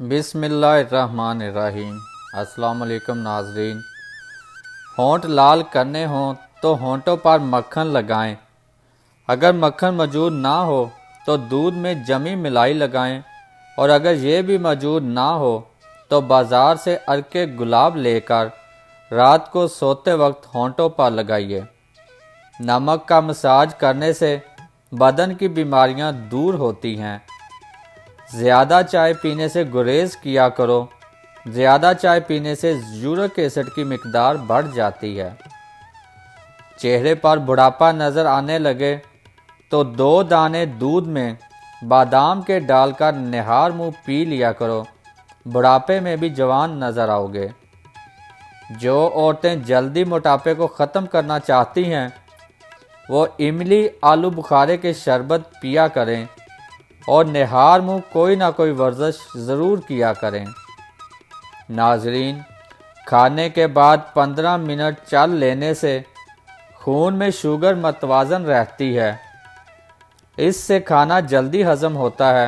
بسم اللہ الرحمن الرحیم۔ السلام علیکم ناظرین۔ ہونٹ لال کرنے ہوں تو ہونٹوں پر مکھن لگائیں۔ اگر مکھن موجود نہ ہو تو دودھ میں جمی ملائی لگائیں، اور اگر یہ بھی موجود نہ ہو تو بازار سے عرق گلاب لے کر رات کو سوتے وقت ہونٹوں پر لگائیے۔ نمک کا مساج کرنے سے بدن کی بیماریاں دور ہوتی ہیں۔ زیادہ چائے پینے سے گریز کیا کرو۔ زیادہ چائے پینے سے یورک ایسڈ کی مقدار بڑھ جاتی ہے۔ چہرے پر بڑھاپا نظر آنے لگے تو 2 دانے دودھ میں بادام کے ڈال کر نہار منہ پی لیا کرو۔ بڑھاپے میں بھی جوان نظر آؤ گے۔ جو عورتیں جلدی موٹاپے کو ختم کرنا چاہتی ہیں وہ املی آلو بخارے کے شربت پیا کریں اور نہار منہ کوئی نہ کوئی ورزش ضرور کیا کریں۔ ناظرین، کھانے کے بعد 15 منٹ چل لینے سے خون میں شوگر متوازن رہتی ہے۔ اس سے کھانا جلدی ہضم ہوتا ہے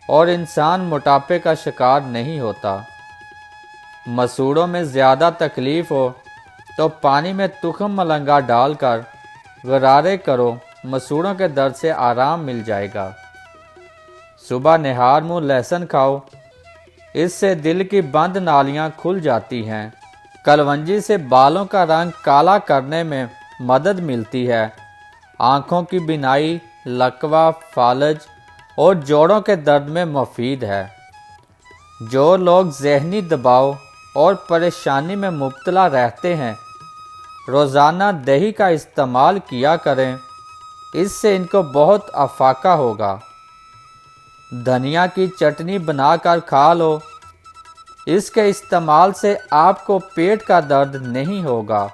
اور انسان موٹاپے کا شکار نہیں ہوتا۔ مسوڑوں میں زیادہ تکلیف ہو تو پانی میں تخم ملنگا ڈال کر غرارے کرو، مسوڑوں کے درد سے آرام مل جائے گا۔ صبح نہار منہ لہسن کھاؤ، اس سے دل کی بند نالیاں کھل جاتی ہیں۔ کلونجی سے بالوں کا رنگ کالا کرنے میں مدد ملتی ہے۔ آنکھوں کی بینائی، لکوہ، فالج اور جوڑوں کے درد میں مفید ہے۔ جو لوگ ذہنی دباؤ اور پریشانی میں مبتلا رہتے ہیں روزانہ دہی کا استعمال کیا کریں، اس سے ان کو بہت افاقہ ہوگا۔ دھنیا کی چٹنی بنا کر کھا لو، اس کے استعمال سے آپ کو پیٹ کا درد نہیں ہوگا۔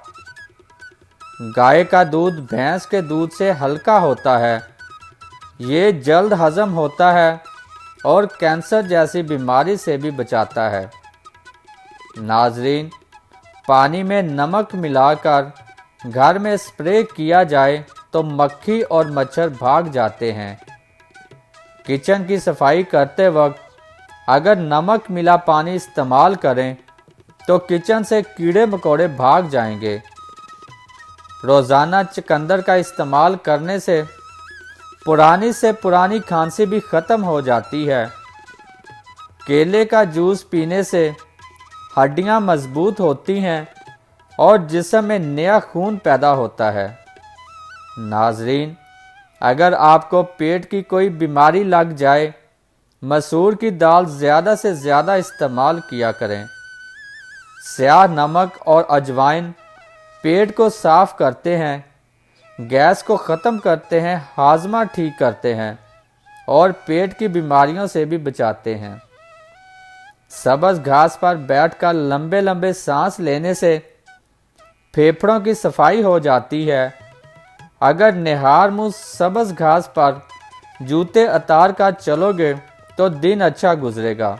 گائے کا دودھ بھینس کے دودھ سے ہلکا ہوتا ہے۔ یہ جلد ہضم ہوتا ہے اور کینسر جیسی بیماری سے بھی بچاتا ہے۔ ناظرین، پانی میں نمک ملا کر گھر میں اسپرے کیا جائے تو مکھی اور مچھر بھاگ جاتے ہیں۔ کچن کی صفائی کرتے وقت اگر نمک ملا پانی استعمال کریں تو کچن سے کیڑے مکوڑے بھاگ جائیں گے۔ روزانہ چقندر کا استعمال کرنے سے پرانی کھانسی بھی ختم ہو جاتی ہے۔ کیلے کا جوس پینے سے ہڈیاں مضبوط ہوتی ہیں اور جسم میں نیا خون پیدا ہوتا ہے۔ ناظرین، اگر آپ کو پیٹ کی کوئی بیماری لگ جائے مسور کی دال زیادہ سے زیادہ استعمال کیا کریں۔ سیاہ نمک اور اجوائن پیٹ کو صاف کرتے ہیں، گیس کو ختم کرتے ہیں، ہاضمہ ٹھیک کرتے ہیں اور پیٹ کی بیماریوں سے بھی بچاتے ہیں۔ سبز گھاس پر بیٹھ کر لمبے لمبے سانس لینے سے پھیپھڑوں کی صفائی ہو جاتی ہے۔ اگر نہار منہ سبز گھاس پر جوتے اتار کر چلو گے تو دن اچھا گزرے گا۔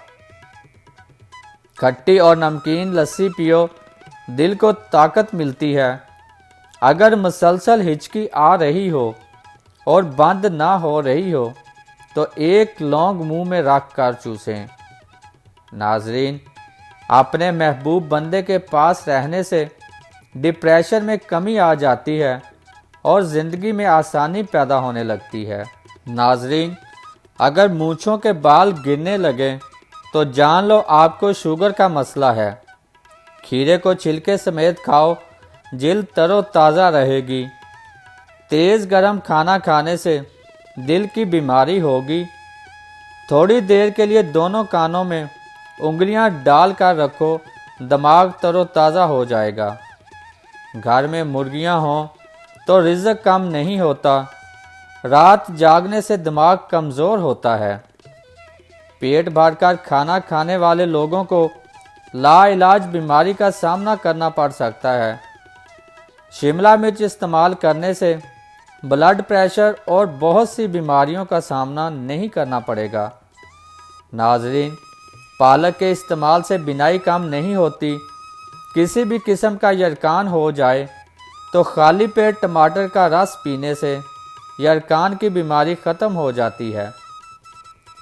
کھٹی اور نمکین لسی پیو، دل کو طاقت ملتی ہے۔ اگر مسلسل ہچکی آ رہی ہو اور بند نہ ہو رہی ہو تو 1 لونگ منہ میں رکھ کر چوسیں۔ ناظرین، اپنے محبوب بندے کے پاس رہنے سے ڈپریشن میں کمی آ جاتی ہے اور زندگی میں آسانی پیدا ہونے لگتی ہے۔ ناظرین، اگر مونچھوں کے بال گرنے لگے تو جان لو آپ کو شوگر کا مسئلہ ہے۔ کھیرے کو چھلکے سمیت کھاؤ، جلد تر و تازہ رہے گی۔ تیز گرم کھانا کھانے سے دل کی بیماری ہوگی۔ تھوڑی دیر کے لیے دونوں کانوں میں انگلیاں ڈال کر رکھو، دماغ تر و تازہ ہو جائے گا۔ گھر میں مرغیاں ہوں تو رزق کم نہیں ہوتا۔ رات جاگنے سے دماغ کمزور ہوتا ہے۔ پیٹ بھر کر کھانا کھانے والے لوگوں کو لا علاج بیماری کا سامنا کرنا پڑ سکتا ہے۔ شملہ مرچ استعمال کرنے سے بلڈ پریشر اور بہت سی بیماریوں کا سامنا نہیں کرنا پڑے گا۔ ناظرین، پالک کے استعمال سے بینائی کم نہیں ہوتی۔ کسی بھی قسم کا یرقان ہو جائے تو خالی پیٹ ٹماٹر کا رس پینے سے یرقان کی بیماری ختم ہو جاتی ہے۔